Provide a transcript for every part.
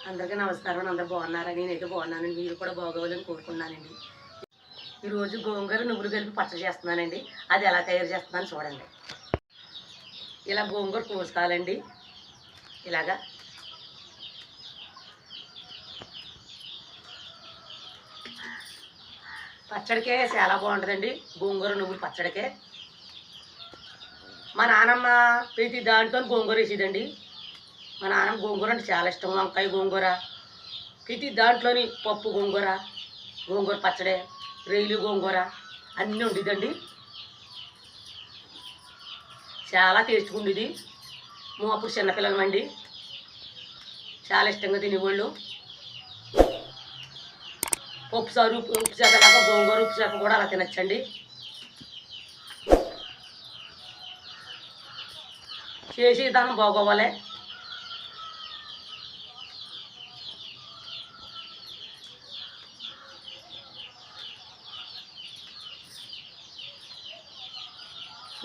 అందరికీ నమస్కారం. అందరూ బాగున్నారా? నేనైతే బాగున్నానండి. మీరు కూడా బాగోవాలని కోరుకున్నానండి. ఈరోజు గోంగూర నువ్వులు కలిపి పచ్చడి చేస్తున్నానండి. అది ఎలా తయారు చేస్తున్నాను చూడండి. ఇలా గోంగూర కోసుకోవాలండి. ఇలాగా పచ్చడికే చాలా బాగుంటుందండి. గోంగూర నువ్వులు పచ్చడికే మా నాన్నమ్మ ప్రతి దాంట్లో గోంగూర వేసేదండి. మా నాన్నమ్మ గోంగూర అంటే చాలా ఇష్టం. వంకాయ గోంగూర, ప్రతి దాంట్లోని పప్పు గోంగూర, గోంగూర పచ్చడి, రైలు గోంగూర అన్నీ ఉండేదండి. చాలా టేస్ట్గా ఉండేది. మేము అప్పుడు చిన్నపిల్లలమండి, చాలా ఇష్టంగా తినేవాళ్ళు. ఉప్పు సారు, ఉప్పు చేపలాగా గోంగూర ఉప్పు చేప కూడా అలా తినచ్చండి. చేసి విధానం బాగోవాలి.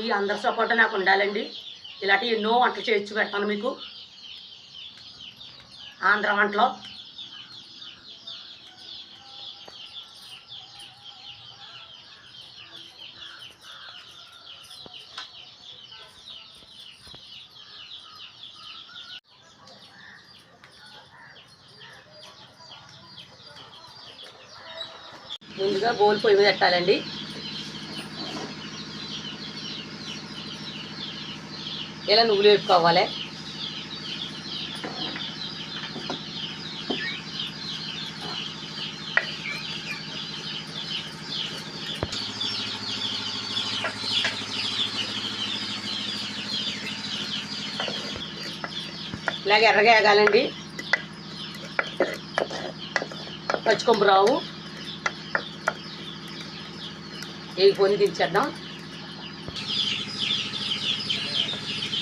ఈ అందరి సపోర్ట్ నాకు ఉండాలండి. ఇలాంటి ఎన్నో వంటలు చేయించి పెడతాను మీకు. ఆంధ్ర వంటలో ముందుగా బోల్ పొయ్యి మీద పెట్టాలండి. ఇలా నువ్వులు వేపుకోవాలి. ఇలాగ ఎర్రగా వేగాలండి. పచ్చికొంబు రావు వేగిపోయి దించేద్దాం.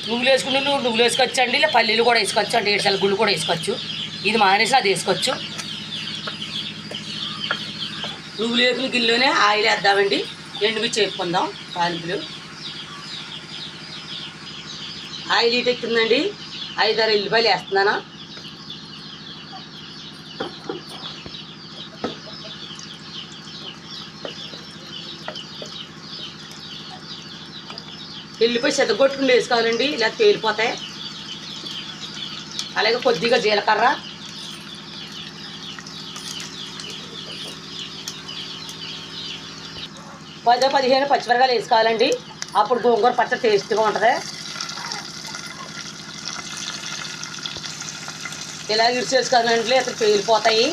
నువ్వులు వేసుకుని నువ్వులు వేసుకోవచ్చండి. ఇలా పల్లీలు కూడా వేసుకోవచ్చు, అంటే ఏడుసాల గుళ్ళు కూడా వేసుకోవచ్చు. ఇది మానేసి అది వేసుకోవచ్చు. నువ్వులు వేసుకుని గిన్నెలోనే ఆయిల్ వేద్దామండి. ఎండుమిర్చి వేపుకుందాం. తాలింపులు ఆయిల్ హీటెక్కిందండి. 5-6 ఎల్లిపాయలు వేస్తున్నాను. ఎల్లిపాయ చెత్తగొట్టుకుని వేసుకోవాలండి, ఇలా తేలిపోతాయి. అలాగే కొద్దిగా జీలకర్ర, 10-15 పచ్చిమిరకాయలు వేసుకోవాలండి. అప్పుడు గోంగూర పచ్చడి టేస్ట్గా ఉంటుంది. ఇలా ఇడిచి వేసుకోవాలండి, అసలు పేలిపోతాయి.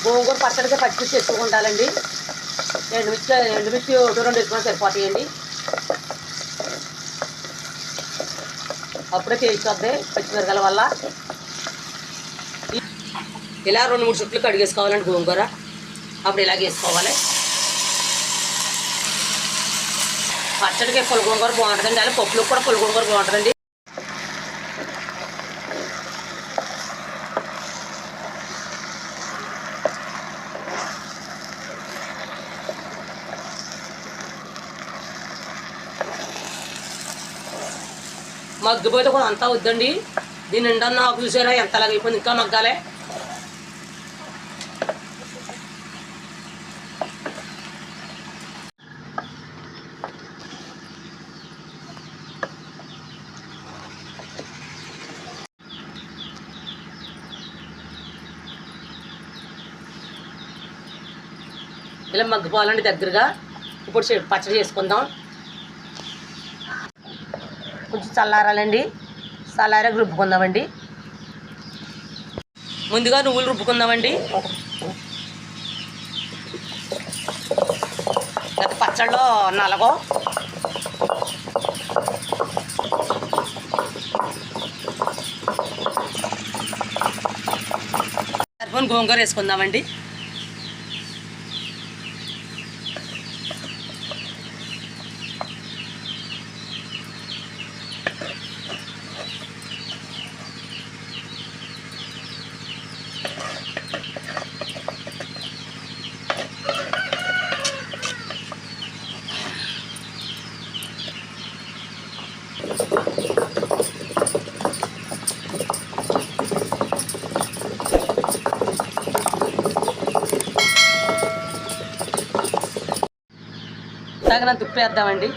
గోంగూర పచ్చడికి పచ్చిమిర్చి ఎక్కువ ఉండాలండి. ఎండుమిర్చి 1-2 వేసుకొని సరిపోతాయండి. అప్పుడే టేస్ట్ వస్తాయి పచ్చిమిరకాయల వల్ల. ఇలా 2-3 చుట్లు కడిగేసుకోవాలండి గోంగూర. అప్పుడు ఇలాగ వేసుకోవాలి. పచ్చడికి పుల్ల గోంగూర బాగుంటుందండి. అలా పప్పులో కూడా పుల్ల గోంగూర బాగుంటుందండి. మగ్గిపోతే కూడా అంతా వద్దండి. దీని నిండా నాకు చూసారా ఎంత అలాగైపోయింది. ఇంకా మగ్గాలే. ఇలా మగ్గిపోవాలండి దగ్గరగా. ఇప్పుడు పచ్చడి చేసుకుందాం. కొంచెం చల్లారాలండి. చల్లారాక రుబ్బుకుందామండి. ముందుగా నువ్వులు రుబ్బుకుందామండి. పచ్చడిలో నలగో సరిపోని గోంగూర వేసుకుందామండి. తగినంత ఉప్పు వేద్దామండి.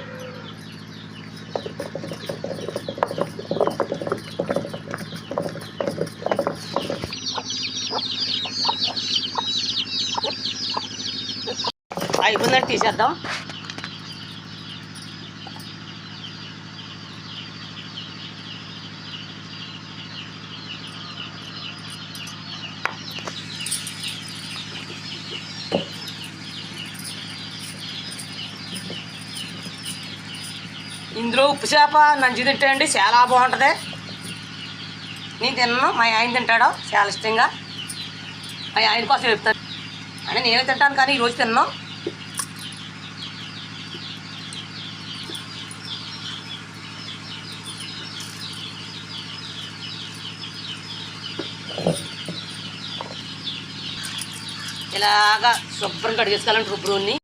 అయిపోయిందంటే తీసేద్దాం. ఇందులో ఉప్పు చేప నంచి తింటాయండి, చాలా బాగుంటుంది. నేను తిన్నాను, మా ఆయన తింటాడు చాలా ఇష్టంగా. మా ఆయన కోసం చెప్తాను అంటే నేను తింటాను, కానీ ఈరోజు తిన్నాను. ఇలాగా శుభ్రం కడిగేసుకోవాలంటే రుబ్బుని.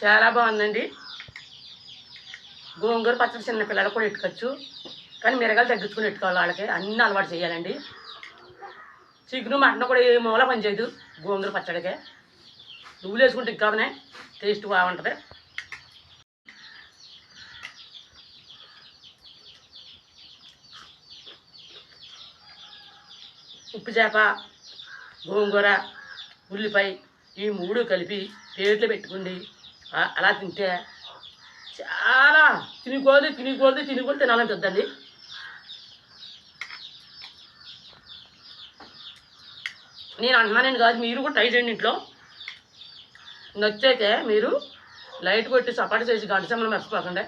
చాలా బాగుందండి. గోంగూర పచ్చడి చిన్నపిల్లలకు కూడా ఎట్టుకోవచ్చు, కానీ మిరగాయలు తగ్గించుకుని ఎట్టుకోవాలి. వాళ్ళకి అన్నీ అలవాటు చేయాలండి. చికెను మటన్ కూడా ఏ మూల పని చేయదు గోంగూర పచ్చడికే. నువ్వులు వేసుకుంటే ఇంకానే టేస్ట్ బాగుంటుంది. ఉప్పు చేప, గోంగూర, ఉల్లిపాయ ఈ మూడు కలిపి ప్లేట్లో పెట్టుకోండి. అలా తింటే చాలా తినుకోదు తినాలనిపిద్దండి. నేను అంటున్నానండి కాదు, మీరు కూడా ట్రై చేయండి ఇంట్లో. నచ్చైతే మీరు లైట్ కొట్టి సపాటు చేసి గంట సమయంలో మర్చిపోకండి.